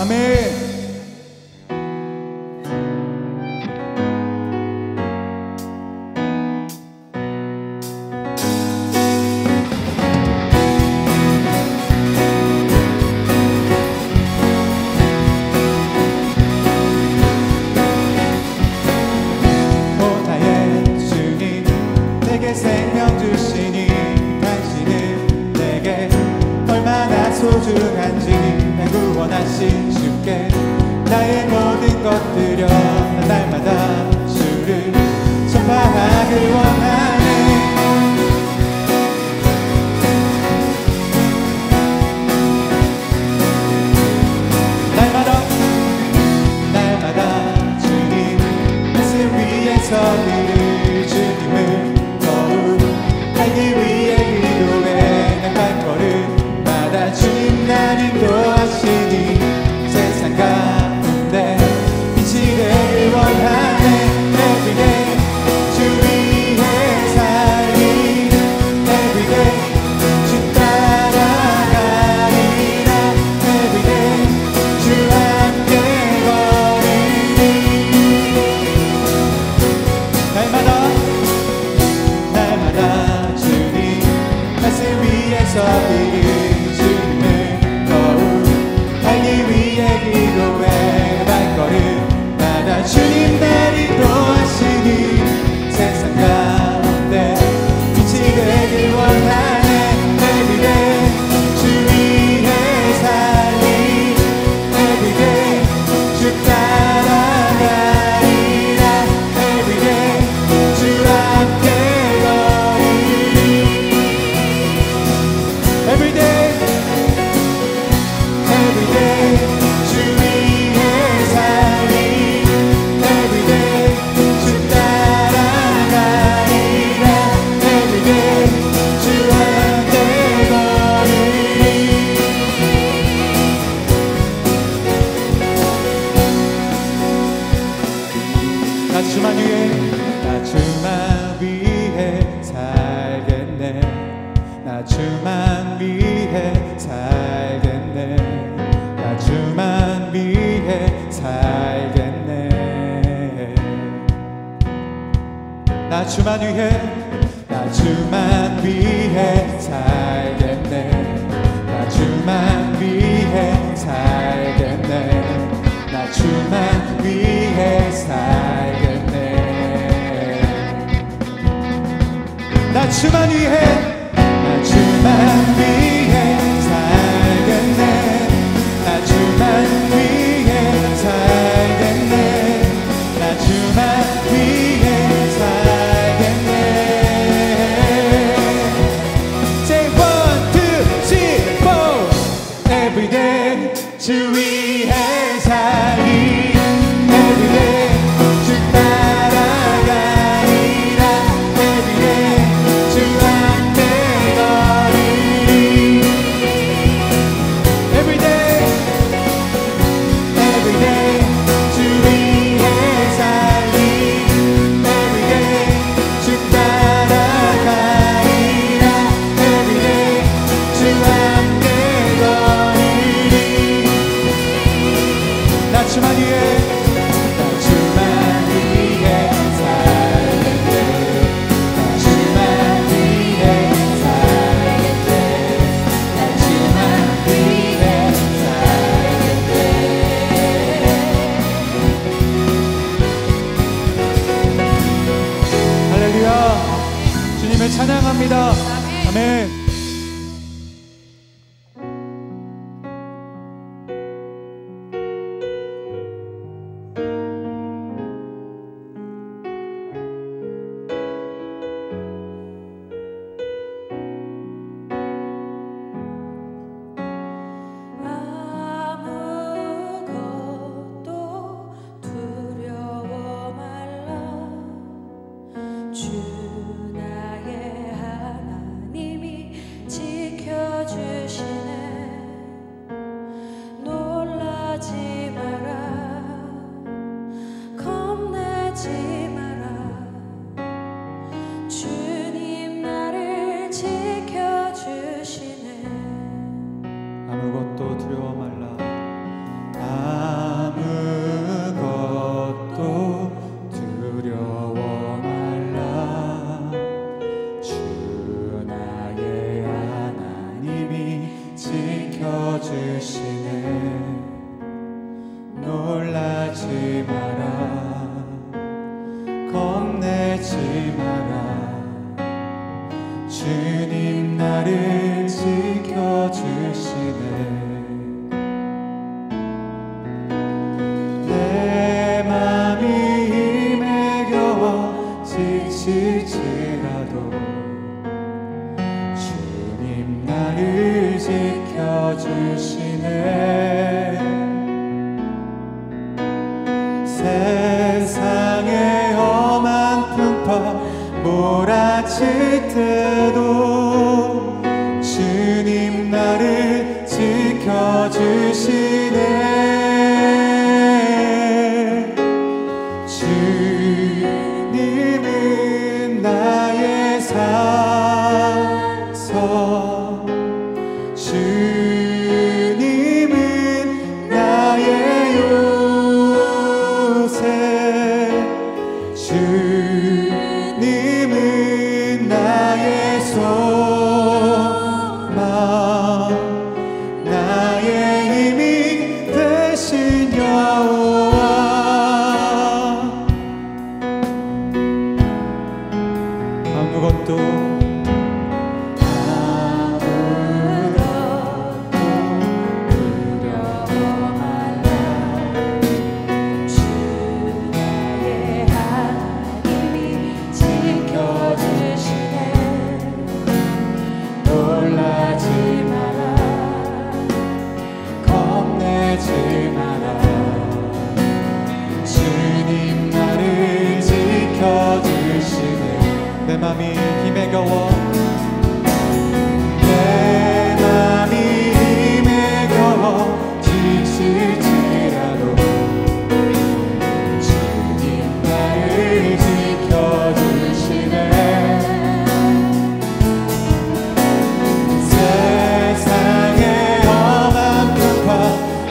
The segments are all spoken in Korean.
아멘. 오 나의 주님 내게 생명 주시니 당신은 내게 얼마나 소중한지 날 구원하신 주께 나의 모든 것 드려 날마다 주를 전파하길 원하네. 날마다 주님 말씀 위에서 들을 주님을 더욱 알기 위해 기도해 난 발걸음마다 주님 날 인도하시니 세상 가운데 빛이 되길 원하네. Everyday 주 위해 살리 Everyday 주 따라가리라 Everyday 주 함께 날마다 주님 말씀 위에서 드릴 주님을 더욱 알기 위해 기도해 발걸음마다 주님 날 인도하시니 세상 가운데 빛이 되길 원하네. Everyday 주 위해 살리 Everyday 주 따라가리라 Everyday 주 함께 Everyday Everyday 주 위해 살리 Everyday 주 따라가리라 Everyday 주 함께 걸으리. 나 주만 위해 살겠네. 나 주만 위해 살겠네. 나 주만 위해 살겠네. 나 주만 위해 살겠네. 나 주만 위해 살겠네. 나 주만 위해 살겠네. 나 주만 위해 살겠네. 나 주만 위해 살겠네. 나 주만 위해 살겠네. Say 1, 2, 3, 4 Everyday 주 위해 살기 Everyday 주 따라가리라 Everyday 주 함께 걸으리 Everyday Everyday 주 위해 살기 Everyday 주 따라가리라 Everyday 주 함께 걸으리. 나 주만 위해 살겠네. 나 주만 위해 살겠네. 나 주만 위해 살겠네. 할렐루야. 주님을 찬양합니다. 아멘. 아무것도 두려워 말라. 주 나의 하나님이 지켜주시네. 놀라지 마라. 겁내지 마라. 주님 나를 지켜주시네. 아무것도 두려워 말라. 겁내지 마라. 주님 나를 지켜주시네. 내 맘이 힘에 겨워 지칠지라도 주님 나를 지켜주시네. 세상의 험한 풍파 몰아칠 때도 주님 나를 지켜주시네. 주님은 나의 산성, 주님은 나의 요새, 주님은 나의 소망, 나의 힘이 되신 여호와. 아무것도 내 맘이 힘에 겨워, 내 맘이 힘에 겨워 지칠지라도 주님 나를 지켜주시네. 세상의 험한 풍파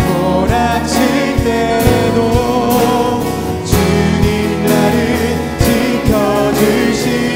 몰아칠 때도 주님 나를 지켜주시네.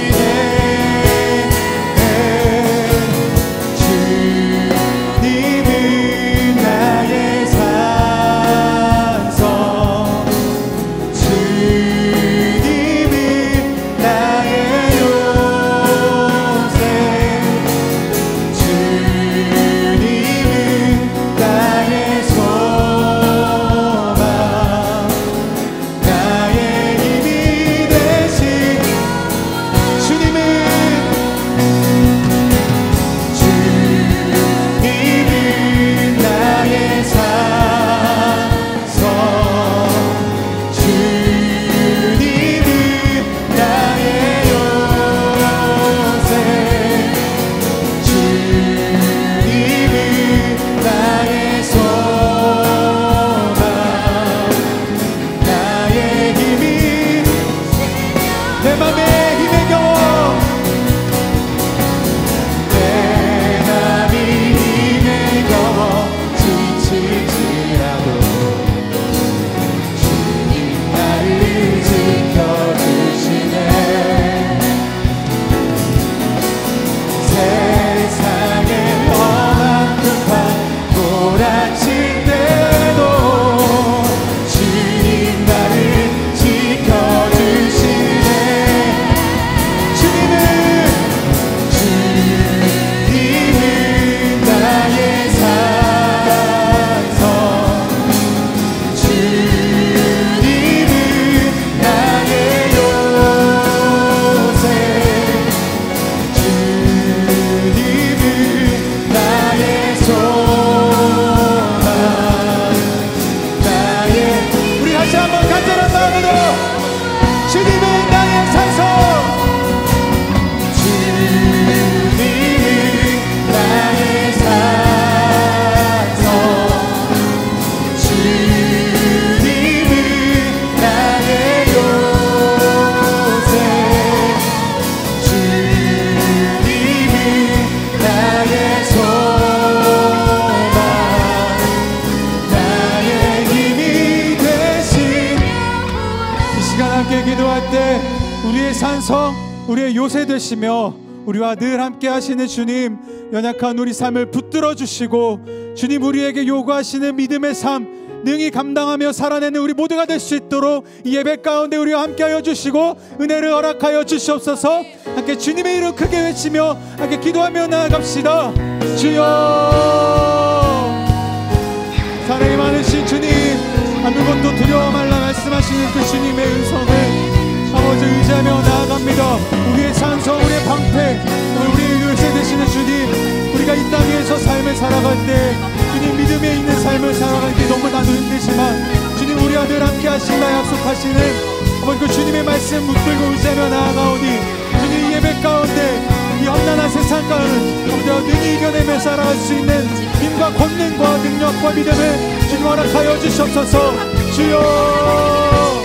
우리의 산성, 우리의 요새 되시며 우리와 늘 함께 하시는 주님, 연약한 우리 삶을 붙들어 주시고 주님 우리에게 요구하시는 믿음의 삶, 능히 감당하며 살아내는 우리 모두가 될 수 있도록 이 예배 가운데 우리와 함께하여 주시고 은혜를 허락하여 주시옵소서. 함께 주님의 이름 크게 외치며 함께 기도하며 나아갑시다. 주여, 사랑이 많으신 주님, 아무것도 두려워 말라 말씀하시는 그 주님의 은성을 아버지 의지하며 나아갑니다. 우리의 찬송, 우리의 방패, 우리의 요새 되시는 주님, 우리가 이 땅 위에서 삶을 살아갈 때 주님 믿음에 있는 삶을 살아갈 때 너무나도 힘들지만 주님 우리와 늘 함께 하신다 약속하시는 아버지 그 주님의 말씀 붙들고 의지하며 나아가오니 주님 예배 가운데 이 험난한 세상 가운데 아버지 능히 이겨내며 살아갈 수 있는 힘과 권능과 능력과 믿음을 주님 허락하여 주시옵소서. 주여,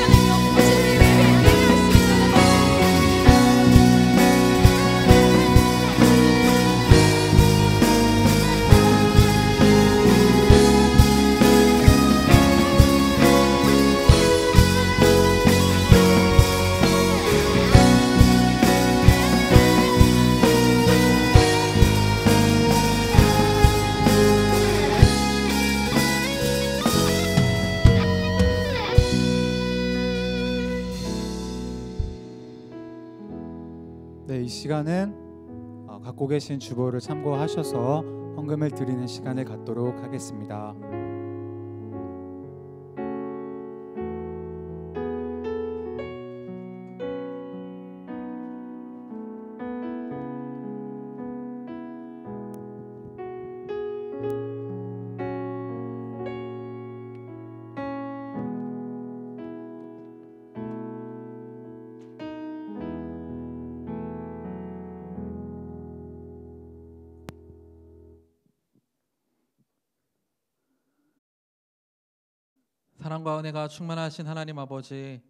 네, 이 시간은 갖고 계신 주보를 참고하셔서 헌금을 드리는 시간을 갖도록 하겠습니다. 사랑과 은혜가 충만하신 하나님 아버지,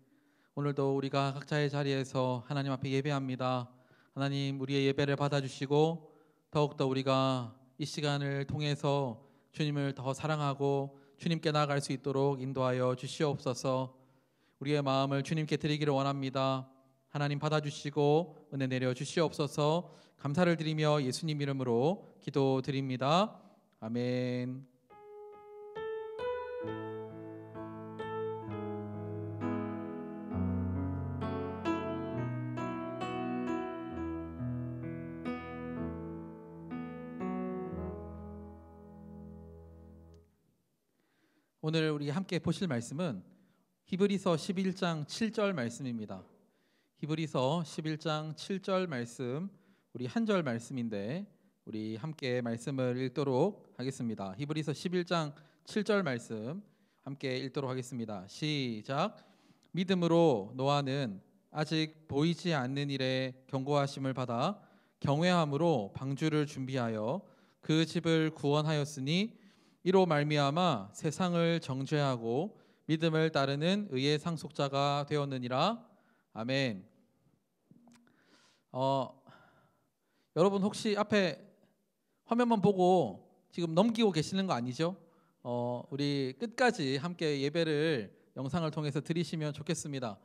오늘도 우리가 각자의 자리에서 하나님 앞에 예배합니다. 하나님, 우리의 예배를 받아주시고 더욱더 우리가 이 시간을 통해서 주님을 더 사랑하고 주님께 나아갈 수 있도록 인도하여 주시옵소서. 우리의 마음을 주님께 드리기를 원합니다. 하나님 받아주시고 은혜 내려 주시옵소서. 감사를 드리며 예수님 이름으로 기도드립니다. 아멘. 오늘 우리 함께 보실 말씀은 히브리서 11장 7절 말씀입니다. 히브리서 11장 7절 말씀, 우리 한 절 말씀인데 우리 함께 말씀을 읽도록 하겠습니다. 히브리서 11장 7절 말씀 함께 읽도록 하겠습니다. 시작. 믿음으로 노아는 아직 보이지 않는 일에 경고하심을 받아 경외함으로 방주를 준비하여 그 집을 구원하였으니 이로 말미암아 세상을 정죄하고 믿음을 따르는 의의 상속자가 되었느니라. 아멘. 여러분 혹시 앞에 화면만 보고 지금 넘기고 계시는 거 아니죠? 우리 끝까지 함께 예배를 영상을 통해서 드리시면 좋겠습니다.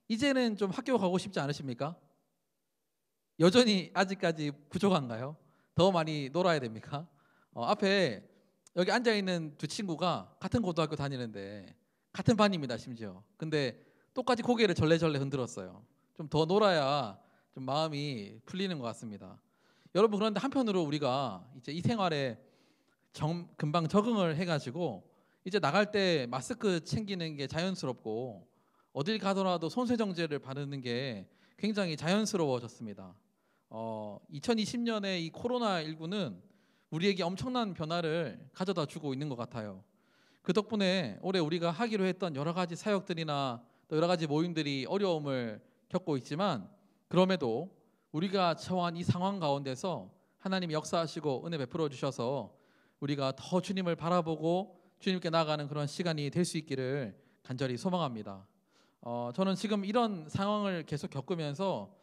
이제는 좀 학교 가고 싶지 않으십니까? 여전히 아직까지 부족한가요? 더 많이 놀아야 됩니까? 앞에 여기 앉아있는 두 친구가 같은 고등학교 다니는데 같은 반입니다, 심지어. 근데 똑같이 고개를 절레절레 흔들었어요. 좀 더 놀아야 좀 마음이 풀리는 것 같습니다. 여러분, 그런데 한편으로 우리가 이제 이 생활에 금방 적응을 해가지고 이제 나갈 때 마스크 챙기는 게 자연스럽고 어딜 가더라도 손세정제를 바르는 게 굉장히 자연스러워졌습니다. 2020년에 이 코로나19는 우리에게 엄청난 변화를 가져다 주고 있는 것 같아요. 그 덕분에 올해 우리가 하기로 했던 여러 가지 사역들이나 또 여러 가지 모임들이 어려움을 겪고 있지만 그럼에도 우리가 처한 이 상황 가운데서 하나님이 역사하시고 은혜 베풀어 주셔서 우리가 더 주님을 바라보고 주님께 나아가는 그런 시간이 될 수 있기를 간절히 소망합니다. 저는 지금 이런 상황을 계속 겪으면서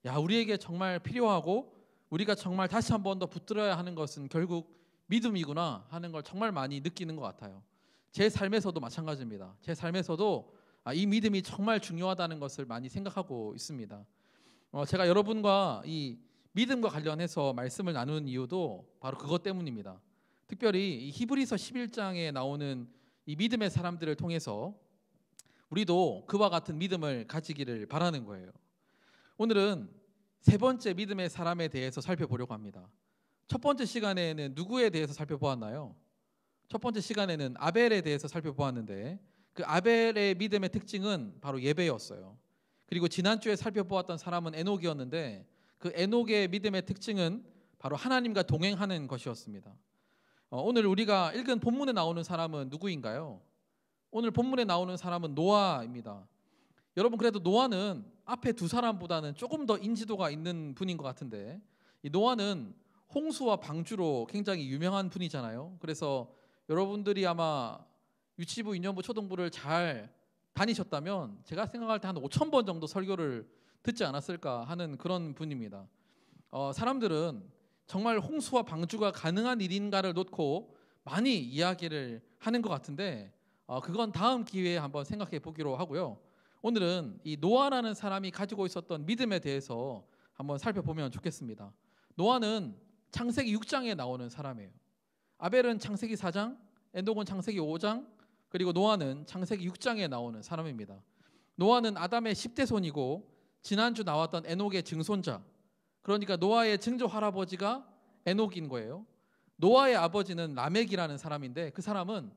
우리에게 정말 필요하고 우리가 정말 다시 한 번 더 붙들어야 하는 것은 결국 믿음이구나 하는 걸 정말 많이 느끼는 것 같아요. 제 삶에서도 마찬가지입니다. 제 삶에서도 이 믿음이 정말 중요하다는 것을 많이 생각하고 있습니다. 제가 여러분과 이 믿음과 관련해서 말씀을 나누는 이유도 바로 그것 때문입니다. 특별히 이 히브리서 11장에 나오는 이 믿음의 사람들을 통해서 우리도 그와 같은 믿음을 가지기를 바라는 거예요. 오늘은 세 번째 믿음의 사람에 대해서 살펴보려고 합니다. 첫 번째 시간에는 누구에 대해서 살펴보았나요? 첫 번째 시간에는 아벨에 대해서 살펴보았는데 그 아벨의 믿음의 특징은 바로 예배였어요. 그리고 지난주에 살펴보았던 사람은 에녹이었는데 그 에녹의 믿음의 특징은 바로 하나님과 동행하는 것이었습니다. 오늘 우리가 읽은 본문에 나오는 사람은 누구인가요? 오늘 본문에 나오는 사람은 노아입니다. 여러분, 그래도 노아는 앞에 두 사람보다는 조금 더 인지도가 있는 분인 것 같은데, 이 노아는 홍수와 방주로 굉장히 유명한 분이잖아요. 그래서 여러분들이 아마 유치부, 유년부, 초등부를 잘 다니셨다면 제가 생각할 때 한 5,000번 정도 설교를 듣지 않았을까 하는 그런 분입니다. 사람들은 정말 홍수와 방주가 가능한 일인가를 놓고 많이 이야기를 하는 것 같은데 그건 다음 기회에 한번 생각해 보기로 하고요. 오늘은 이 노아라는 사람이 가지고 있었던 믿음에 대해서 한번 살펴보면 좋겠습니다. 노아는 창세기 6장에 나오는 사람이에요. 아벨은 창세기 4장, 에녹은 창세기 5장, 그리고 노아는 창세기 6장에 나오는 사람입니다. 노아는 아담의 10대 손이고 지난주 나왔던 에녹의 증손자, 그러니까 노아의 증조 할아버지가 에녹인 거예요. 노아의 아버지는 라멕이라는 사람인데 그 사람은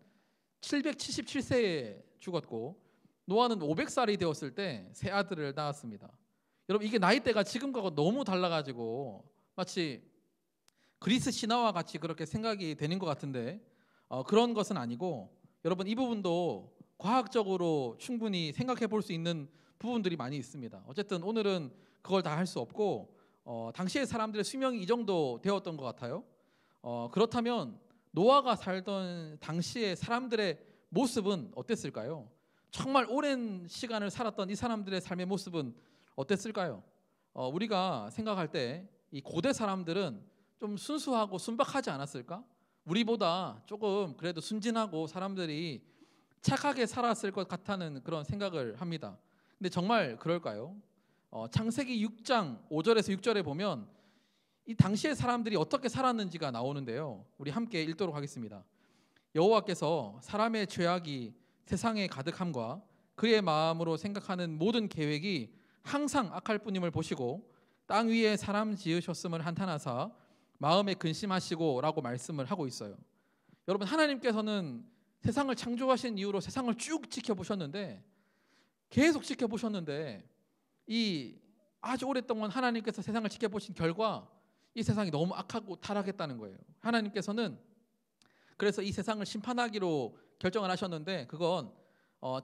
777세에 죽었고 노아는 500살이 되었을 때 세 아들을 낳았습니다. 여러분, 이게 나이대가 지금과 너무 달라가지고 마치 그리스 신화와 같이 그렇게 생각이 되는 것 같은데 그런 것은 아니고, 여러분, 이 부분도 과학적으로 충분히 생각해 볼 수 있는 부분들이 많이 있습니다. 어쨌든 오늘은 그걸 다 할 수 없고 당시의 사람들의 수명이 이 정도 되었던 것 같아요. 그렇다면 노아가 살던 당시의 사람들의 모습은 어땠을까요? 정말 오랜 시간을 살았던 이 사람들의 삶의 모습은 어땠을까요? 우리가 생각할 때 이 고대 사람들은 좀 순수하고 순박하지 않았을까? 우리보다 조금 그래도 순진하고 사람들이 착하게 살았을 것 같다는 그런 생각을 합니다. 근데 정말 그럴까요? 창세기 6장 5절에서 6절에 보면 이 당시의 사람들이 어떻게 살았는지가 나오는데요. 우리 함께 읽도록 하겠습니다. 여호와께서 사람의 죄악이 세상에 가득함과 그의 마음으로 생각하는 모든 계획이 항상 악할 뿐임을 보시고 땅 위에 사람 지으셨음을 한탄하사 마음에 근심하시고 라고 말씀을 하고 있어요. 여러분, 하나님께서는 세상을 창조하신 이후로 세상을 쭉 지켜보셨는데 계속 지켜보셨는데 이 아주 오랫동안 하나님께서 세상을 지켜보신 결과 이 세상이 너무 악하고 타락했다는 거예요. 하나님께서는 그래서 이 세상을 심판하기로 결정을 하셨는데 그건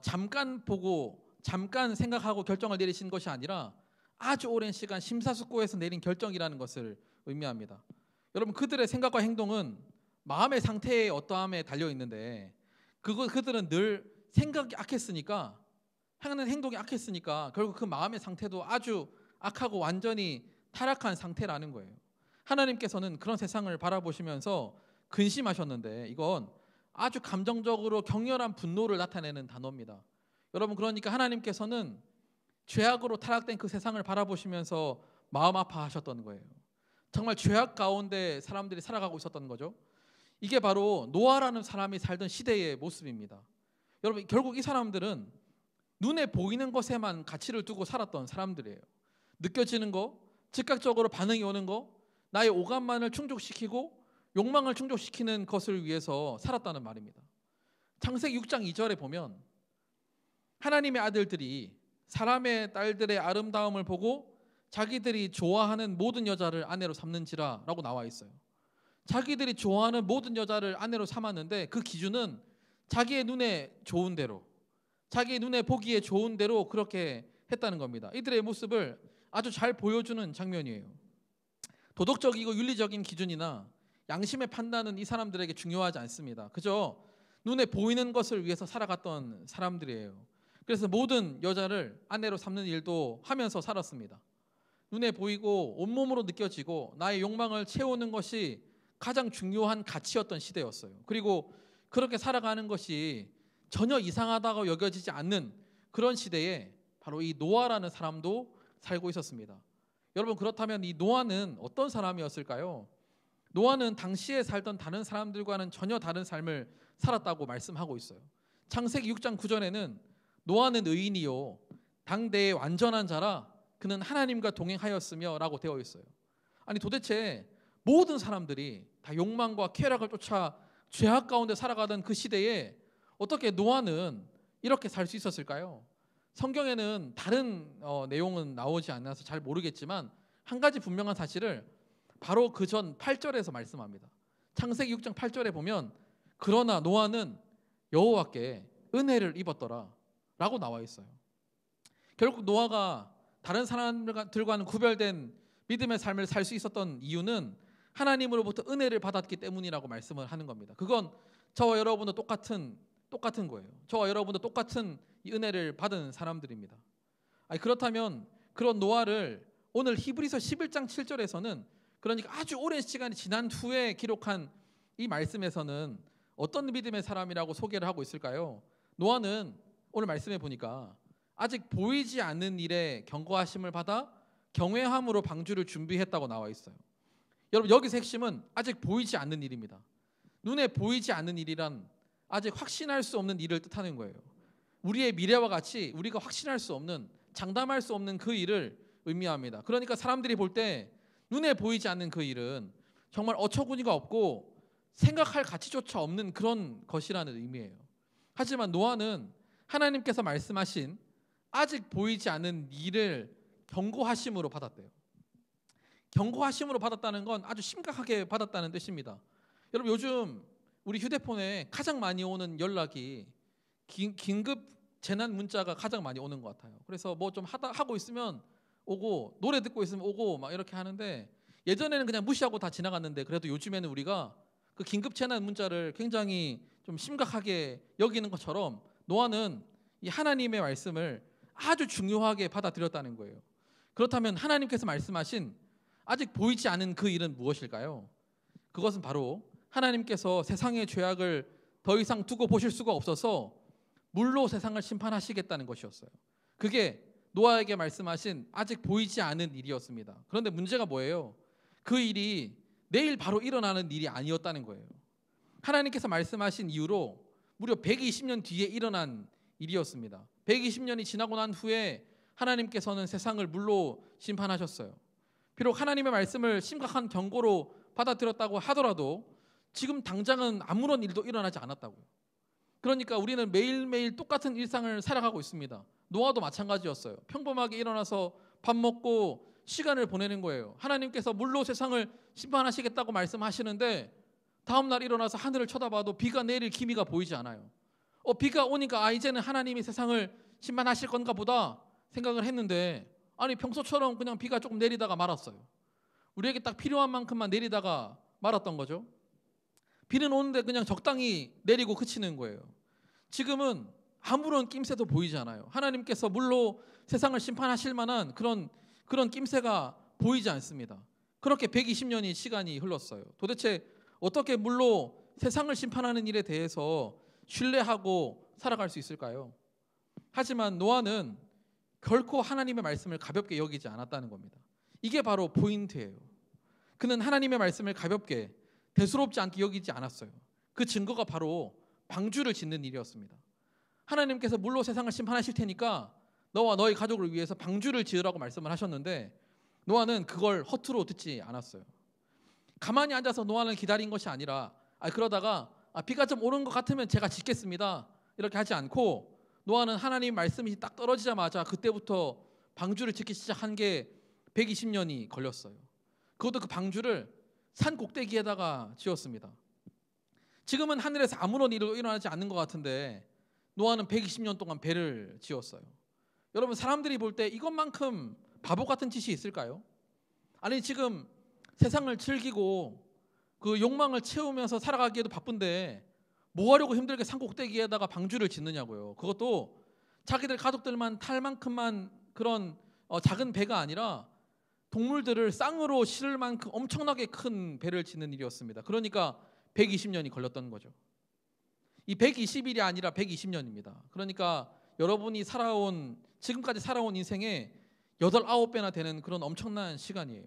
잠깐 보고 잠깐 생각하고 결정을 내리신 것이 아니라 아주 오랜 시간 심사숙고해서 내린 결정이라는 것을 의미합니다. 여러분, 그들의 생각과 행동은 마음의 상태의 어떠함에 달려 있는데 그들은 늘 생각이 악했으니까 하는 행동이 악했으니까 결국 그 마음의 상태도 아주 악하고 완전히 타락한 상태라는 거예요. 하나님께서는 그런 세상을 바라보시면서 근심하셨는데 이건 아주 감정적으로 격렬한 분노를 나타내는 단어입니다. 여러분, 그러니까 하나님께서는 죄악으로 타락된 그 세상을 바라보시면서 마음 아파하셨던 거예요. 정말 죄악 가운데 사람들이 살아가고 있었던 거죠. 이게 바로 노아라는 사람이 살던 시대의 모습입니다. 여러분, 결국 이 사람들은 눈에 보이는 것에만 가치를 두고 살았던 사람들이에요. 느껴지는 거, 즉각적으로 반응이 오는 거, 나의 오감만을 충족시키고 욕망을 충족시키는 것을 위해서 살았다는 말입니다. 창세기 6장 2절에 보면 하나님의 아들들이 사람의 딸들의 아름다움을 보고 자기들이 좋아하는 모든 여자를 아내로 삼는지라 라고 나와 있어요. 자기들이 좋아하는 모든 여자를 아내로 삼았는데 그 기준은 자기의 눈에 좋은 대로, 자기의 눈에 보기에 좋은 대로 그렇게 했다는 겁니다. 이들의 모습을 아주 잘 보여주는 장면이에요. 도덕적이고 윤리적인 기준이나 양심의 판단은 이 사람들에게 중요하지 않습니다. 그저 눈에 보이는 것을 위해서 살아갔던 사람들이에요. 그래서 모든 여자를 아내로 삼는 일도 하면서 살았습니다. 눈에 보이고 온몸으로 느껴지고 나의 욕망을 채우는 것이 가장 중요한 가치였던 시대였어요. 그리고 그렇게 살아가는 것이 전혀 이상하다고 여겨지지 않는 그런 시대에 바로 이 노아라는 사람도 살고 있었습니다. 여러분, 그렇다면 이 노아는 어떤 사람이었을까요? 노아는 당시에 살던 다른 사람들과는 전혀 다른 삶을 살았다고 말씀하고 있어요. 창세기 6장 9절에는 노아는 의인이요 당대의 완전한 자라 그는 하나님과 동행하였으며 라고 되어 있어요. 아니 도대체 모든 사람들이 다 욕망과 쾌락을 쫓아 죄악 가운데 살아가던 그 시대에 어떻게 노아는 이렇게 살 수 있었을까요? 성경에는 다른 내용은 나오지 않아서 잘 모르겠지만 한 가지 분명한 사실을 바로 그 전 8절에서 말씀합니다. 창세기 6장 8절에 보면 그러나 노아는 여호와께 은혜를 입었더라 라고 나와 있어요. 결국 노아가 다른 사람들과는 구별된 믿음의 삶을 살 수 있었던 이유는 하나님으로부터 은혜를 받았기 때문이라고 말씀을 하는 겁니다. 그건 저와 여러분도 똑같은 거예요. 저와 여러분도 똑같은 이 은혜를 받은 사람들입니다. 그렇다면 그런 노아를 오늘 히브리서 11장 7절에서는 그러니까 아주 오랜 시간이 지난 후에 기록한 이 말씀에서는 어떤 믿음의 사람이라고 소개를 하고 있을까요? 노아는 오늘 말씀해 보니까 아직 보이지 않는 일에 경고하심을 받아 경외함으로 방주를 준비했다고 나와 있어요. 여러분 여기서 핵심은 아직 보이지 않는 일입니다. 눈에 보이지 않는 일이란 아직 확신할 수 없는 일을 뜻하는 거예요. 우리의 미래와 같이 우리가 확신할 수 없는, 장담할 수 없는 그 일을 의미합니다. 그러니까 사람들이 볼 때 눈에 보이지 않는 그 일은 정말 어처구니가 없고 생각할 가치조차 없는 그런 것이라는 의미예요. 하지만 노아는 하나님께서 말씀하신 아직 보이지 않는 일을 경고하심으로 받았대요. 경고하심으로 받았다는 건 아주 심각하게 받았다는 뜻입니다. 여러분 요즘 우리 휴대폰에 가장 많이 오는 연락이 긴급 재난 문자가 가장 많이 오는 것 같아요. 그래서 뭐 좀 하고 있으면 오고 노래 듣고 있으면 오고 막 이렇게 하는데 예전에는 그냥 무시하고 다 지나갔는데 그래도 요즘에는 우리가 그 긴급 재난 문자를 굉장히 좀 심각하게 여기는 것처럼 노아는 이 하나님의 말씀을 아주 중요하게 받아들였다는 거예요. 그렇다면 하나님께서 말씀하신 아직 보이지 않은 그 일은 무엇일까요? 그것은 바로 하나님께서 세상의 죄악을 더 이상 두고 보실 수가 없어서 물로 세상을 심판하시겠다는 것이었어요. 그게 노아에게 말씀하신 아직 보이지 않은 일이었습니다. 그런데 문제가 뭐예요? 그 일이 내일 바로 일어나는 일이 아니었다는 거예요. 하나님께서 말씀하신 이후로 무려 120년 뒤에 일어난 일이었습니다. 120년이 지나고 난 후에 하나님께서는 세상을 물로 심판하셨어요. 비록 하나님의 말씀을 심각한 경고로 받아들였다고 하더라도 지금 당장은 아무런 일도 일어나지 않았다고요. 그러니까 우리는 매일매일 똑같은 일상을 살아가고 있습니다. 노아도 마찬가지였어요. 평범하게 일어나서 밥 먹고 시간을 보내는 거예요. 하나님께서 물로 세상을 심판하시겠다고 말씀하시는데 다음날 일어나서 하늘을 쳐다봐도 비가 내릴 기미가 보이지 않아요. 비가 오니까 이제는 하나님이 세상을 심판하실 건가 보다 생각을 했는데 아니 평소처럼 그냥 비가 조금 내리다가 말았어요. 우리에게 딱 필요한 만큼만 내리다가 말았던 거죠. 비는 오는데 그냥 적당히 내리고 그치는 거예요. 지금은 아무런 낌새도 보이지 않아요. 하나님께서 물로 세상을 심판하실 만한 그런 낌새가 보이지 않습니다. 그렇게 120년이 시간이 흘렀어요. 도대체 어떻게 물로 세상을 심판하는 일에 대해서 신뢰하고 살아갈 수 있을까요? 하지만 노아는 결코 하나님의 말씀을 가볍게 여기지 않았다는 겁니다. 이게 바로 포인트예요. 그는 하나님의 말씀을 가볍게 대수롭지 않게 여기지 않았어요. 그 증거가 바로 방주를 짓는 일이었습니다. 하나님께서 물로 세상을 심판하실 테니까 너와 너희 가족을 위해서 방주를 지으라고 말씀을 하셨는데 노아는 그걸 허투루 듣지 않았어요. 가만히 앉아서 노아는 기다린 것이 아니라 그러다가 비가 좀 오는 것 같으면 제가 짓겠습니다 이렇게 하지 않고 노아는 하나님 말씀이 딱 떨어지자마자 그때부터 방주를 짓기 시작한 게 120년이 걸렸어요. 그것도 그 방주를 산 꼭대기에다가 지었습니다. 지금은 하늘에서 아무런 일도 일어나지 않는 것 같은데 노아는 120년 동안 배를 지었어요. 여러분 사람들이 볼 때 이것만큼 바보 같은 짓이 있을까요? 아니 지금 세상을 즐기고 그 욕망을 채우면서 살아가기에도 바쁜데 뭐 하려고 힘들게 산 꼭대기에다가 방주를 짓느냐고요. 그것도 자기들 가족들만 탈 만큼만 그런 작은 배가 아니라 동물들을 쌍으로 실을 만큼 엄청나게 큰 배를 짓는 일이었습니다. 그러니까 120년이 걸렸던 거죠. 이 120일이 아니라 120년입니다. 그러니까 여러분이 지금까지 살아온 인생의 8, 9배나 되는 그런 엄청난 시간이에요.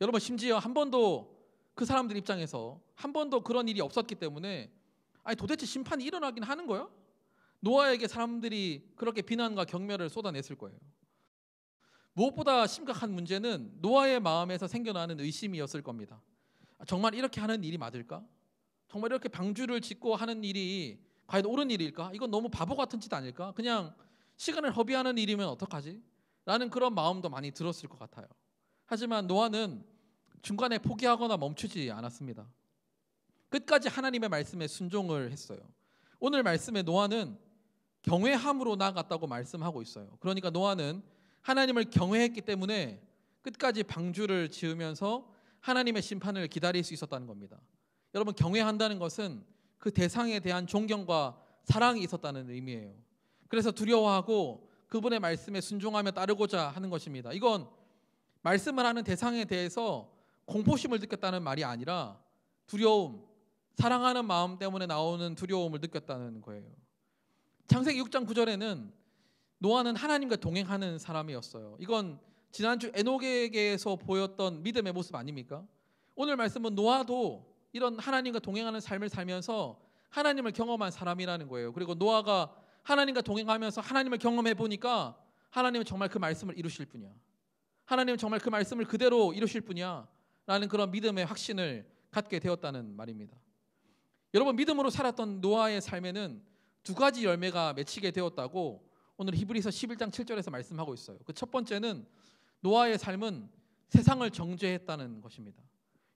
여러분 심지어 한 번도 그 사람들 입장에서 한 번도 그런 일이 없었기 때문에 아니 도대체 심판이 일어나긴 하는 거야? 노아에게 사람들이 그렇게 비난과 경멸을 쏟아냈을 거예요. 무엇보다 심각한 문제는 노아의 마음에서 생겨나는 의심이었을 겁니다. 정말 이렇게 하는 일이 맞을까? 정말 이렇게 방주를 짓고 하는 일이 과연 옳은 일일까? 이건 너무 바보 같은 짓 아닐까? 그냥 시간을 허비하는 일이면 어떡하지? 라는 그런 마음도 많이 들었을 것 같아요. 하지만 노아는 중간에 포기하거나 멈추지 않았습니다. 끝까지 하나님의 말씀에 순종을 했어요. 오늘 말씀에 노아는 경외함으로 나아갔다고 말씀하고 있어요. 그러니까 노아는 하나님을 경외했기 때문에 끝까지 방주를 지으면서 하나님의 심판을 기다릴 수 있었다는 겁니다. 여러분, 경외한다는 것은 그 대상에 대한 존경과 사랑이 있었다는 의미예요. 그래서 두려워하고 그분의 말씀에 순종하며 따르고자 하는 것입니다. 이건 말씀을 하는 대상에 대해서 공포심을 느꼈다는 말이 아니라 두려움, 사랑하는 마음 때문에 나오는 두려움을 느꼈다는 거예요. 창세기 6장 9절에는 노아는 하나님과 동행하는 사람이었어요. 이건 지난주 에녹에게서 보였던 믿음의 모습 아닙니까? 오늘 말씀은 노아도 이런 하나님과 동행하는 삶을 살면서 하나님을 경험한 사람이라는 거예요. 그리고 노아가 하나님과 동행하면서 하나님을 경험해 보니까 하나님은 정말 그 말씀을 이루실 분이야. 하나님은 정말 그 말씀을 그대로 이루실 분이야 라는 그런 믿음의 확신을 갖게 되었다는 말입니다. 여러분, 믿음으로 살았던 노아의 삶에는 두 가지 열매가 맺히게 되었다고 오늘 히브리서 11장 7절에서 말씀하고 있어요. 그 첫 번째는 노아의 삶은 세상을 정죄했다는 것입니다.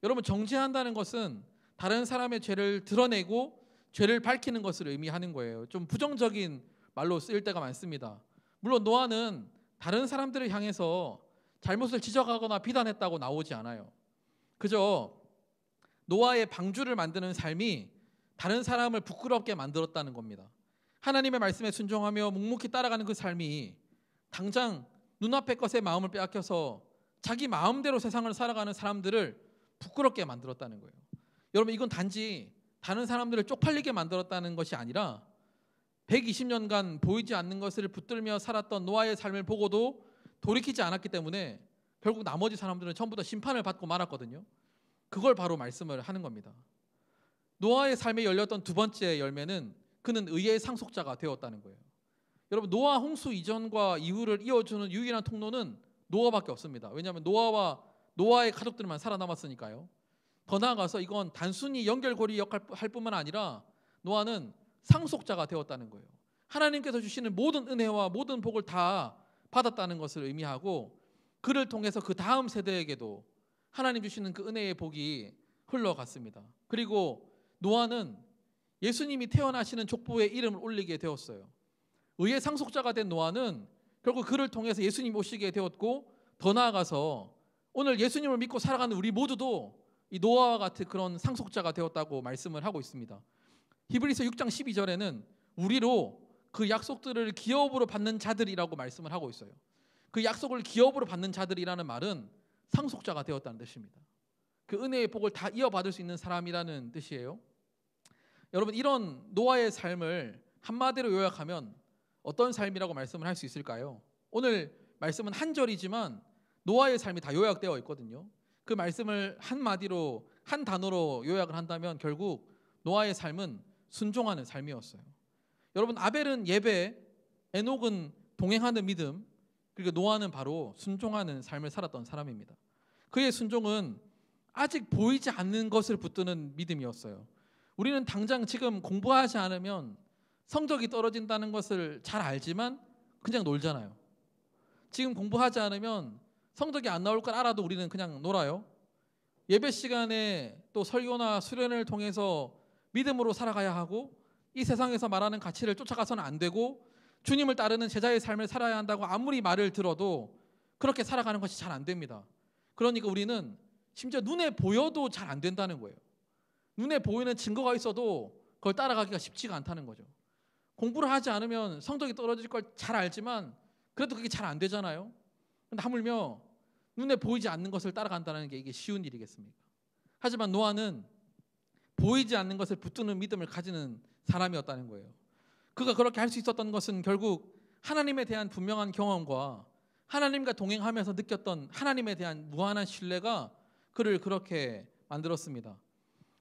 여러분, 정죄한다는 것은 다른 사람의 죄를 드러내고 죄를 밝히는 것을 의미하는 거예요. 좀 부정적인 말로 쓰일 때가 많습니다. 물론 노아는 다른 사람들을 향해서 잘못을 지적하거나 비난했다고 나오지 않아요. 그저 노아의 방주를 만드는 삶이 다른 사람을 부끄럽게 만들었다는 겁니다. 하나님의 말씀에 순종하며 묵묵히 따라가는 그 삶이 당장 눈앞의 것에 마음을 빼앗겨서 자기 마음대로 세상을 살아가는 사람들을 부끄럽게 만들었다는 거예요. 여러분, 이건 단지 다른 사람들을 쪽팔리게 만들었다는 것이 아니라 120년간 보이지 않는 것을 붙들며 살았던 노아의 삶을 보고도 돌이키지 않았기 때문에 결국 나머지 사람들은 전부 다 심판을 받고 말았거든요. 그걸 바로 말씀을 하는 겁니다. 노아의 삶에 열렸던 두 번째 열매는 그는 의의 상속자가 되었다는 거예요. 여러분, 노아 홍수 이전과 이후를 이어주는 유일한 통로는 노아밖에 없습니다. 왜냐하면 노아와 노아의 가족들만 살아남았으니까요. 더 나아가서 이건 단순히 연결고리 역할 할 뿐만 아니라 노아는 상속자가 되었다는 거예요. 하나님께서 주시는 모든 은혜와 모든 복을 다 받았다는 것을 의미하고 그를 통해서 그 다음 세대에게도 하나님 주시는 그 은혜의 복이 흘러갔습니다. 그리고 노아는 예수님이 태어나시는 족보에 이름을 올리게 되었어요. 의의 상속자가 된 노아는 결국 그를 통해서 예수님 오시게 되었고 더 나아가서 오늘 예수님을 믿고 살아가는 우리 모두도 이 노아와 같은 그런 상속자가 되었다고 말씀을 하고 있습니다. 히브리서 6장 12절에는 우리로 그 약속들을 기업으로 받는 자들이라고 말씀을 하고 있어요. 그 약속을 기업으로 받는 자들이라는 말은 상속자가 되었다는 뜻입니다. 그 은혜의 복을 다 이어받을 수 있는 사람이라는 뜻이에요. 여러분, 이런 노아의 삶을 한마디로 요약하면 어떤 삶이라고 말씀을 할 수 있을까요? 오늘 말씀은 한 절이지만 노아의 삶이 다 요약되어 있거든요. 그 말씀을 한마디로 한 단어로 요약을 한다면 결국 노아의 삶은 순종하는 삶이었어요. 여러분, 아벨은 예배, 에녹은 동행하는 믿음, 그리고 노아는 바로 순종하는 삶을 살았던 사람입니다. 그의 순종은 아직 보이지 않는 것을 붙드는 믿음이었어요. 우리는 당장 지금 공부하지 않으면 성적이 떨어진다는 것을 잘 알지만 그냥 놀잖아요. 지금 공부하지 않으면 성적이 안 나올 걸 알아도 우리는 그냥 놀아요. 예배 시간에 또 설교나 수련을 통해서 믿음으로 살아가야 하고 이 세상에서 말하는 가치를 쫓아가서는 안 되고 주님을 따르는 제자의 삶을 살아야 한다고 아무리 말을 들어도 그렇게 살아가는 것이 잘 안 됩니다. 그러니까 우리는 심지어 눈에 보여도 잘 안 된다는 거예요. 눈에 보이는 증거가 있어도 그걸 따라가기가 쉽지가 않다는 거죠. 공부를 하지 않으면 성적이 떨어질 걸 잘 알지만 그래도 그게 잘 안 되잖아요. 근데 하물며 눈에 보이지 않는 것을 따라간다는 게 이게 쉬운 일이겠습니까? 하지만 노아는 보이지 않는 것을 붙드는 믿음을 가지는 사람이었다는 거예요. 그가 그렇게 할 수 있었던 것은 결국 하나님에 대한 분명한 경험과 하나님과 동행하면서 느꼈던 하나님에 대한 무한한 신뢰가 그를 그렇게 만들었습니다.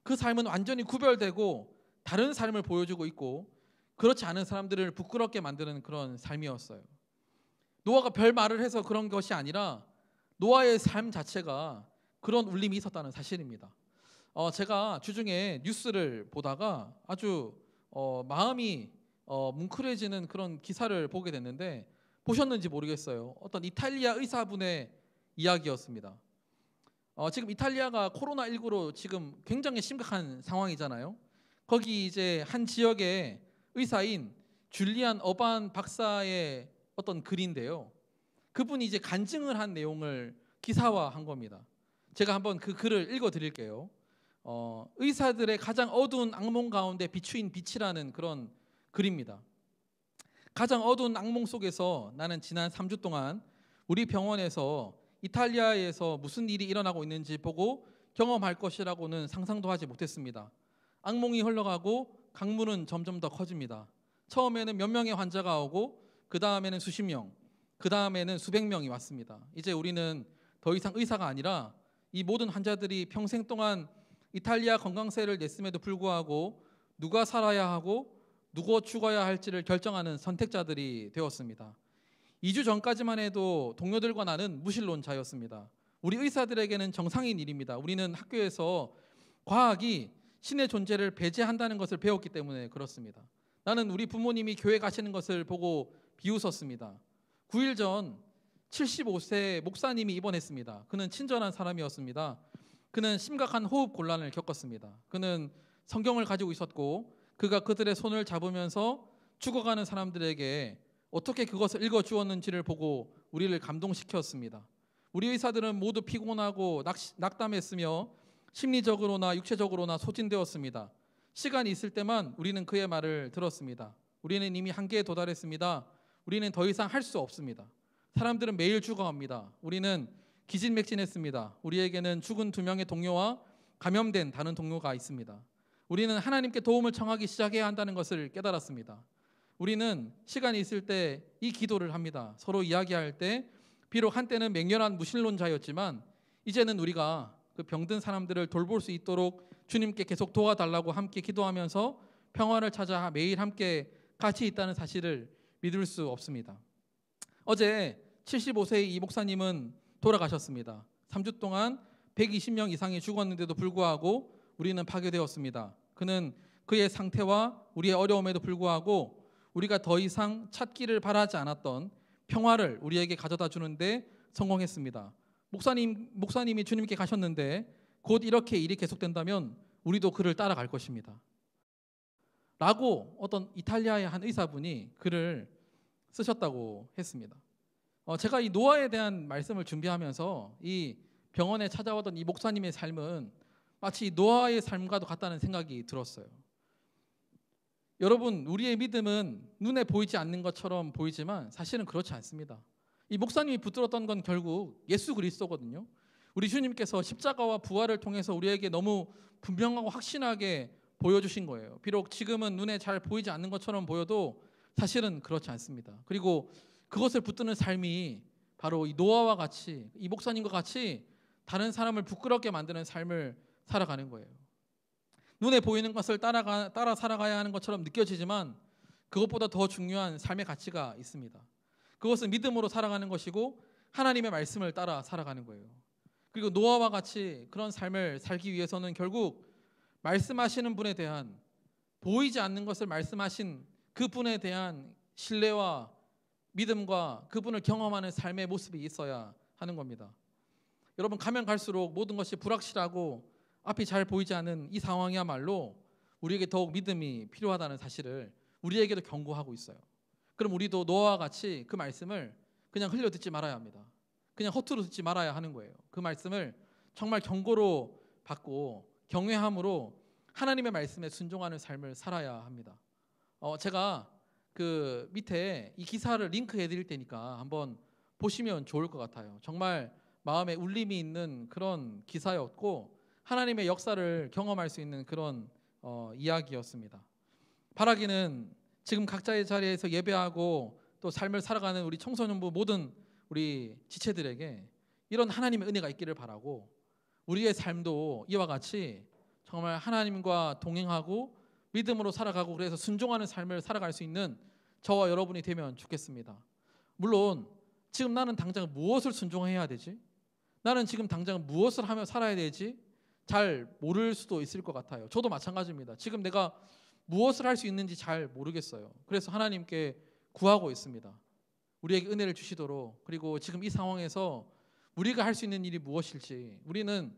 그 삶은 완전히 구별되고 다른 삶을 보여주고 있고 그렇지 않은 사람들을 부끄럽게 만드는 그런 삶이었어요. 노아가 별 말을 해서 그런 것이 아니라 노아의 삶 자체가 그런 울림이 있었다는 사실입니다. 제가 주중에 뉴스를 보다가 아주 마음이 뭉클해지는 그런 기사를 보게 됐는데 보셨는지 모르겠어요. 어떤 이탈리아 의사분의 이야기였습니다. 지금 이탈리아가 코로나19로 지금 굉장히 심각한 상황이잖아요. 거기 이제 한 지역의 의사인 줄리안 어반 박사의 어떤 글인데요. 그분이 이제 간증을 한 내용을 기사화한 겁니다. 제가 한번 그 글을 읽어 드릴게요. 의사들의 가장 어두운 악몽 가운데 비추인 빛이라는 그런 글입니다. 가장 어두운 악몽 속에서 나는 지난 3주 동안 우리 병원에서 이탈리아에서 무슨 일이 일어나고 있는지 보고 경험할 것이라고는 상상도 하지 못했습니다. 악몽이 흘러가고 강물은 점점 더 커집니다. 처음에는 몇 명의 환자가 오고 그 다음에는 수십 명, 그 다음에는 수백 명이 왔습니다. 이제 우리는 더 이상 의사가 아니라 이 모든 환자들이 평생 동안 이탈리아 건강세를 냈음에도 불구하고 누가 살아야 하고 누가 죽어야 할지를 결정하는 선택자들이 되었습니다. 2주 전까지만 해도 동료들과 나는 무신론자였습니다. 우리 의사들에게는 정상인 일입니다. 우리는 학교에서 과학이 신의 존재를 배제한다는 것을 배웠기 때문에 그렇습니다. 나는 우리 부모님이 교회 가시는 것을 보고 비웃었습니다. 9일 전 75세 목사님이 입원했습니다. 그는 친절한 사람이었습니다. 그는 심각한 호흡 곤란을 겪었습니다. 그는 성경을 가지고 있었고 그가 그들의 손을 잡으면서 죽어가는 사람들에게 어떻게 그것을 읽어주었는지를 보고 우리를 감동시켰습니다. 우리 의사들은 모두 피곤하고 낙담했으며 심리적으로나 육체적으로나 소진되었습니다. 시간이 있을 때만 우리는 그의 말을 들었습니다. 우리는 이미 한계에 도달했습니다. 우리는 더 이상 할 수 없습니다. 사람들은 매일 죽어갑니다. 우리는 기진맥진했습니다. 우리에게는 죽은 2명의 동료와 감염된 다른 동료가 있습니다. 우리는 하나님께 도움을 청하기 시작해야 한다는 것을 깨달았습니다. 우리는 시간이 있을 때 이 기도를 합니다. 서로 이야기할 때 비록 한때는 맹렬한 무신론자였지만 이제는 우리가 그 병든 사람들을 돌볼 수 있도록 주님께 계속 도와달라고 함께 기도하면서 평화를 찾아 매일 함께 같이 있다는 사실을 믿을 수 없습니다. 어제 75세의 이 목사님은 돌아가셨습니다. 3주 동안 120명 이상이 죽었는데도 불구하고 우리는 파괴되었습니다. 그는 그의 상태와 우리의 어려움에도 불구하고 우리가 더 이상 찾기를 바라지 않았던 평화를 우리에게 가져다 주는데 성공했습니다. 목사님이 주님께 가셨는데 곧 이렇게 일이 계속된다면 우리도 그를 따라갈 것입니다. 라고 어떤 이탈리아의 한 의사분이 글을 쓰셨다고 했습니다. 제가 이 노아에 대한 말씀을 준비하면서 이 병원에 찾아오던 이 목사님의 삶은 마치 노아의 삶과도 같다는 생각이 들었어요. 여러분, 우리의 믿음은 눈에 보이지 않는 것처럼 보이지만 사실은 그렇지 않습니다. 이 목사님이 붙들었던 건 결국 예수 그리스도거든요. 우리 주님께서 십자가와 부활을 통해서 우리에게 너무 분명하고 확신하게 보여주신 거예요. 비록 지금은 눈에 잘 보이지 않는 것처럼 보여도 사실은 그렇지 않습니다. 그리고 그것을 붙드는 삶이 바로 이 노아와 같이, 이 목사님과 같이 다른 사람을 부끄럽게 만드는 삶을 살아가는 거예요. 눈에 보이는 것을 따라 살아가야 하는 것처럼 느껴지지만 그것보다 더 중요한 삶의 가치가 있습니다. 그것은 믿음으로 살아가는 것이고 하나님의 말씀을 따라 살아가는 거예요. 그리고 노아와 같이 그런 삶을 살기 위해서는 결국 말씀하시는 분에 대한, 보이지 않는 것을 말씀하신 그분에 대한 신뢰와 믿음과 그분을 경험하는 삶의 모습이 있어야 하는 겁니다. 여러분, 가면 갈수록 모든 것이 불확실하고 앞이 잘 보이지 않는 이 상황이야말로 우리에게 더욱 믿음이 필요하다는 사실을 우리에게도 경고하고 있어요. 그럼 우리도 노아와 같이 그 말씀을 그냥 흘려 듣지 말아야 합니다. 그냥 허투루 듣지 말아야 하는 거예요. 그 말씀을 정말 경고로 받고 경외함으로 하나님의 말씀에 순종하는 삶을 살아야 합니다. 제가 그 밑에 이 기사를 링크해 드릴 테니까 한번 보시면 좋을 것 같아요. 정말 마음에 울림이 있는 그런 기사였고 하나님의 역사를 경험할 수 있는 그런 이야기였습니다. 바라기는 지금 각자의 자리에서 예배하고 또 삶을 살아가는 우리 청소년부 모든 우리 지체들에게 이런 하나님의 은혜가 있기를 바라고 우리의 삶도 이와 같이 정말 하나님과 동행하고 믿음으로 살아가고 그래서 순종하는 삶을 살아갈 수 있는 저와 여러분이 되면 좋겠습니다. 물론 지금 나는 당장 무엇을 순종해야 되지? 나는 지금 당장 무엇을 하며 살아야 되지? 잘 모를 수도 있을 것 같아요. 저도 마찬가지입니다. 지금 내가 무엇을 할 수 있는지 잘 모르겠어요. 그래서 하나님께 구하고 있습니다. 우리에게 은혜를 주시도록, 그리고 지금 이 상황에서 우리가 할 수 있는 일이 무엇일지, 우리는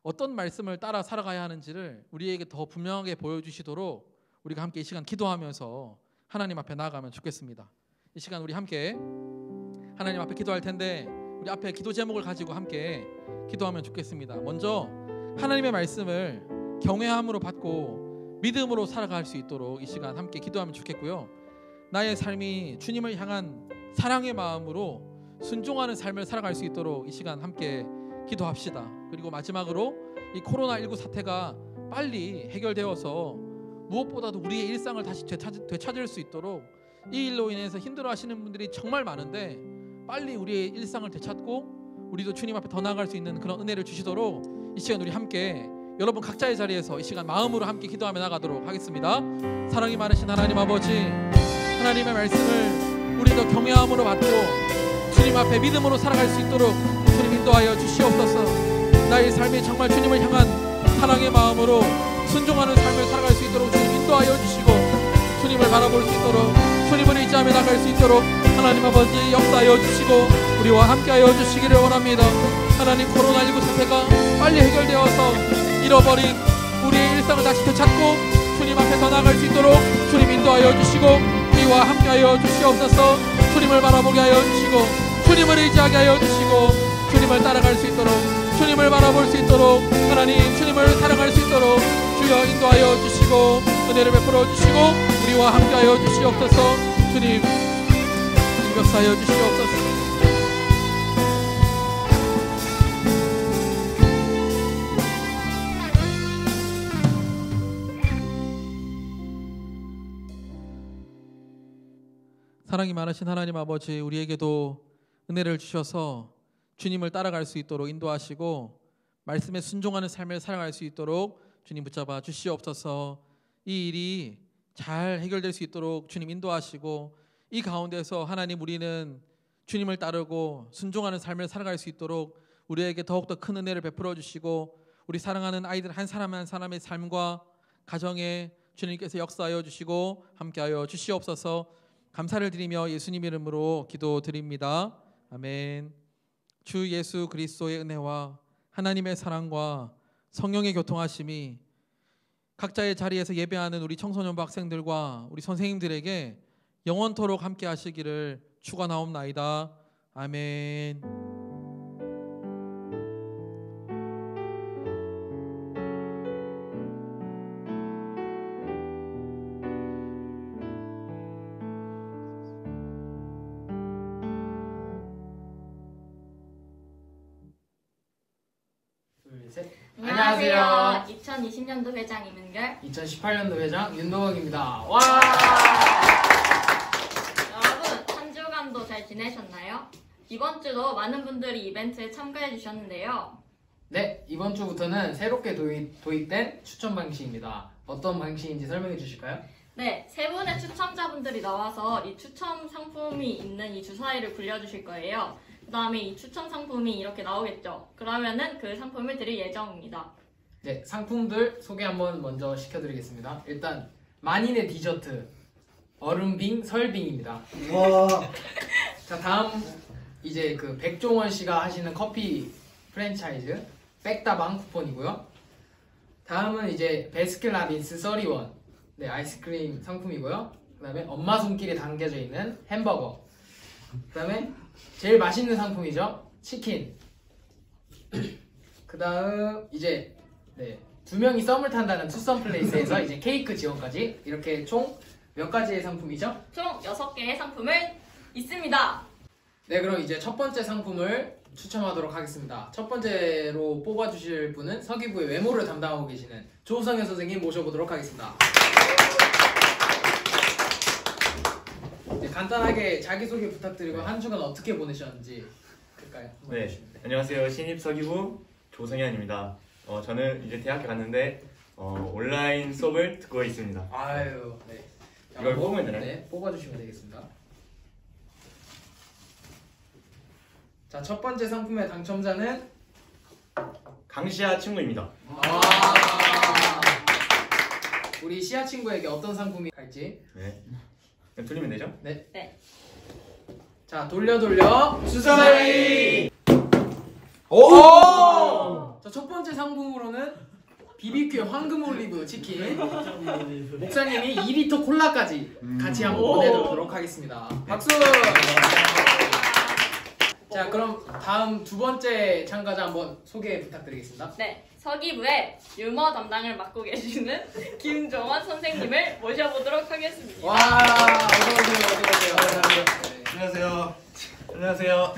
어떤 말씀을 따라 살아가야 하는지를 우리에게 더 분명하게 보여주시도록 우리가 함께 이 시간 기도하면서 하나님 앞에 나아가면 좋겠습니다. 이 시간 우리 함께 하나님 앞에 기도할 텐데 우리 앞에 기도 제목을 가지고 함께 기도하면 좋겠습니다. 먼저 하나님의 말씀을 경외함으로 받고 믿음으로 살아갈 수 있도록 이 시간 함께 기도하면 좋겠고요. 나의 삶이 주님을 향한 사랑의 마음으로 순종하는 삶을 살아갈 수 있도록 이 시간 함께 기도합시다. 그리고 마지막으로 이 코로나19 사태가 빨리 해결되어서 무엇보다도 우리의 일상을 다시 되찾을 수 있도록, 이 일로 인해서 힘들어하시는 분들이 정말 많은데 빨리 우리의 일상을 되찾고 우리도 주님 앞에 더 나아갈 수 있는 그런 은혜를 주시도록 이 시간 우리 함께 여러분 각자의 자리에서 이 시간 마음으로 함께 기도하며 나가도록 하겠습니다. 사랑이 많으신 하나님 아버지, 하나님의 말씀을 우리도 경외함으로 받고 주님 앞에 믿음으로 살아갈 수 있도록 주님 인도하여 주시옵소서. 나의 삶이 정말 주님을 향한 사랑의 마음으로 순종하는 삶을 살아갈 수 있도록 주님 인도하여 주시고, 주님을 바라볼 수 있도록, 주님을 의지하며 나갈 수 있도록 하나님 아버지 역사하여 주시고 우리와 함께하여 주시기를 원합니다. 하나님, 코로나19 사태가 빨리 해결되어서 잃어버린 우리의 일상을 다시 되찾고 주님 앞에 더 나아갈 수 있도록 주님 인도하여 주시고 우리와 함께하여 주시옵소서. 주님을 바라보게 하여 주시고 주님을 의지하게 하여 주시고 주님을 따라갈 수 있도록, 주님을 바라볼 수 있도록, 하나님 주님을 사랑할 수 있도록 주여 인도하여 주시고 은혜를 베풀어 주시고 우리와 함께하여 주시옵소서. 주님 역사하여 주시옵소서. 사랑이 많으신 하나님 아버지, 우리에게도 은혜를 주셔서 주님을 따라갈 수 있도록 인도하시고 말씀에 순종하는 삶을 살아갈 수 있도록 주님 붙잡아 주시옵소서. 이 일이 잘 해결될 수 있도록 주님 인도하시고, 이 가운데서 하나님 우리는 주님을 따르고 순종하는 삶을 살아갈 수 있도록 우리에게 더욱더 큰 은혜를 베풀어 주시고, 우리 사랑하는 아이들 한 사람 한 사람의 삶과 가정에 주님께서 역사하여 주시고 함께하여 주시옵소서. 감사를 드리며 예수님 이름으로 기도드립니다. 아멘. 주 예수 그리스도의 은혜와 하나님의 사랑과 성령의 교통하심이 각자의 자리에서 예배하는 우리 청소년부 학생들과 우리 선생님들에게 영원토록 함께 하시기를 축원하옵나이다. 아멘. 안녕하세요. 2020년도 회장 이문결, 2018년도 회장 윤동욱입니다. 와! 여러분 한 주간도 잘 지내셨나요? 이번 주도 많은 분들이 이벤트에 참가해 주셨는데요. 네, 이번 주부터는 새롭게 도입된 추천 방식입니다. 어떤 방식인지 설명해 주실까요? 네, 세 분의 추첨자분들이 나와서 이 추첨 상품이 있는 이 주사위를 굴려주실 거예요. 그 다음에 이 추첨 상품이 이렇게 나오겠죠. 그러면은 그 상품을 드릴 예정입니다. 네, 상품들 소개 한번 먼저 시켜드리겠습니다. 일단 만인의 디저트 얼음빙 설빙입니다. 와. 자, 다음 이제 그 백종원 씨가 하시는 커피 프랜차이즈 백다방 쿠폰이고요. 다음은 이제 베스킨라빈스 31 네, 아이스크림 상품이고요. 그 다음에 엄마 손길에 담겨져 있는 햄버거. 그 다음에 제일 맛있는 상품이죠. 치킨. 그 다음 이제 네, 두 명이 썸을 탄다는 투썸 플레이스에서 이제 케이크 지원까지, 이렇게 총 몇 가지의 상품이죠? 총 6개의 상품을 있습니다. 네, 그럼 이제 첫 번째 상품을 추첨하도록 하겠습니다. 첫 번째로 뽑아주실 분은 서기부의 외모를 담당하고 계시는 조성현 선생님 모셔보도록 하겠습니다. 네, 간단하게 자기소개 부탁드리고 한 주간 어떻게 보내셨는지. 그럴까요? 네, 안녕하세요. 신입 서기부 조성현입니다. 저는 이제 대학교 갔는데 온라인 수업을 듣고 있습니다. 아유, 네. 이걸 뽑으면 되나요? 네, 뽑아주시면 되겠습니다. 자, 첫 번째 상품의 당첨자는 강시아 친구입니다. 우리 시아 친구에게 어떤 상품이 갈지. 네. 그냥 돌리면 되죠? 네. 네. 자, 돌려 주사위! 오! 자, 첫 번째 상품으로는 BBQ 황금 올리브 치킨. 목사님이 2리터 콜라까지 같이 한번 보내드리도록 하겠습니다. 박수! 자, 그럼 다음 두 번째 참가자 한번 소개 부탁드리겠습니다. 네, 서기부의 유머 담당을 맡고 계시는 김종원 선생님을 모셔보도록 하겠습니다. 와, 어서오세요. 안녕하세요. 안녕하세요.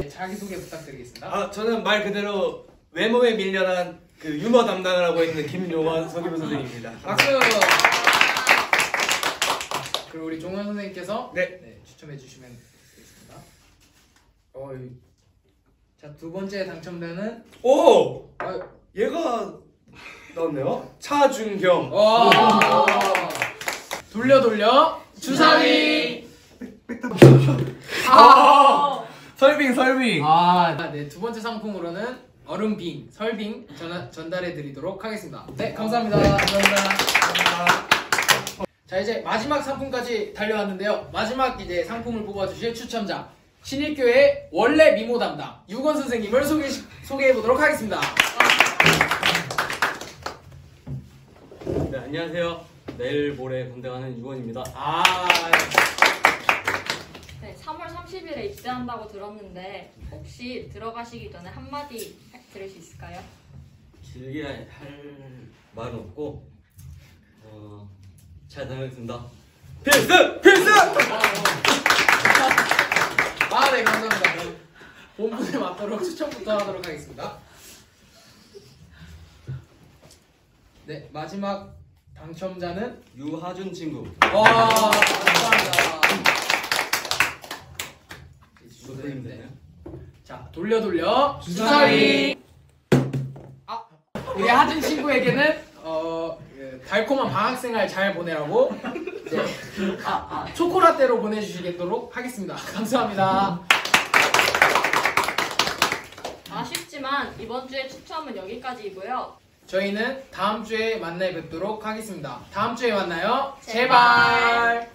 네, 자기소개 부탁드리겠습니다. 저는 말 그대로 외모에 밀려난 그 유머 담당을 하고 있는 김용원 서기부 선생님입니다. 박수! 그리고 우리 종원 선생님께서 네. 추첨해 주시면 되겠습니다. 자, 두 번째 당첨자는 오! 아유. 얘가 나왔네요. 차준경. 돌려 주사위. 설빙. 네, 두 번째 상품으로는 얼음빙, 설빙 전달해 드리도록 하겠습니다. 네, 감사합니다. 감사합니다. 자, 이제 마지막 상품까지 달려왔는데요. 마지막 이제 상품을 뽑아주실 추첨자 신일교회 원래 미모 담당 유건 선생님을 소개해 보도록 하겠습니다. 네, 안녕하세요. 내일 모레 군대가는 유건입니다. 네, 3월 30일에 입대한다고 들었는데 혹시 들어가시기 전에 한마디 들을 수 있을까요? 길게 할 말은 없고 잘 다녀오겠습니다. 필승! 네, 감사합니다. 그럼 본분에 맞도록 추첨부터 하도록 하겠습니다. 네, 마지막 당첨자는 유하준 친구. 감사합니다. 이거 돌리면 되나요? 자, 돌려 주사위. 우리 하준 친구에게는 달콤한 방학생활 잘 보내라고 초콜릿대로 보내주시도록 하겠습니다. 감사합니다. 아쉽지만 이번 주의 추첨은 여기까지이고요. 저희는 다음 주에 만나 뵙도록 하겠습니다. 다음 주에 만나요. 제발.